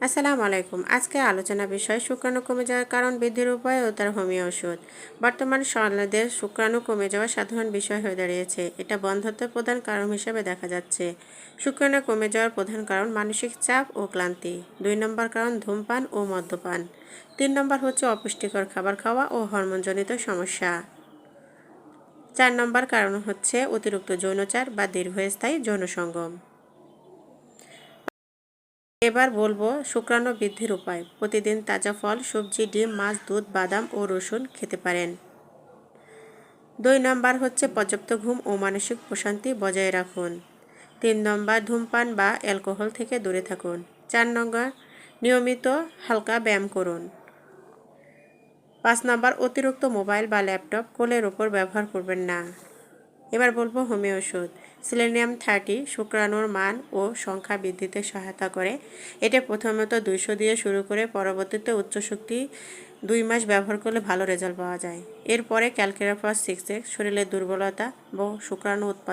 আসসালামু আলাইকুম। আজকে আলোচনা বিষয় শুক্রাণু কমে যাওয়ার কারণ, বৃদ্ধির উপায় ও তার হোমিও ওষুধ। বর্তমান সমাজে শুক্রাণু কমে যাওয়া সাধারণ বিষয় হয়ে দাঁড়িয়েছে। এটা বন্ধ্যাত্বের প্রধান কারণ হিসেবে দেখা যাচ্ছে। শুক্রাণু কমে যাওয়ার প্রধান কারণ মানসিক চাপ ও ক্লান্তি। 2 নম্বর কারণ ধূমপান ও মদ্যপান। 3 নম্বর হচ্ছে অপুষ্টিকর খাবার খাওয়া ও হরমোনজনিত সমস্যা। 4 নম্বর কারণ হচ্ছে অতিরিক্ত যৌনাচার বা দীর্ঘস্থায়ী যৌন সঙ্গম। এবার বলবো শুক্রাণু বৃদ্ধির উপায়। প্রতিদিন তাজা ফল, সবজি, ডিম, মাছ, দুধ, বাদাম ও রসুন খেতে পারেন। 2 নম্বর হচ্ছে পর্যাপ্ত ঘুম ও মানসিক প্রশান্তি বজায় রাখুন। 3 নম্বর ধূমপান বা অ্যালকোহল থেকে দূরে থাকুন। 4 নম্বর নিয়মিত হালকা ব্যায়াম করুন। 5 নম্বর অতিরিক্ত মোবাইল বা ল্যাপটপ কোলের ওপর ব্যবহার করবেন না। এবার বলবো হোমিও ওষুধ। সিলেনিয়াম 30 শুক্রাণুর মান ও সংখ্যা বৃদ্ধিতে সহায়তা করে। এটা প্রথমত 200 দিয়ে শুরু করে পরবর্তীতে উচ্চ শক্তি 2 মাস ব্যবহার করলে ভালো রেজাল্ট পাওয়া যায়। এরপরে ক্যালকেরাফস 6 শরীরের দুর্বলতা ও শুক্রাণু উৎপাদন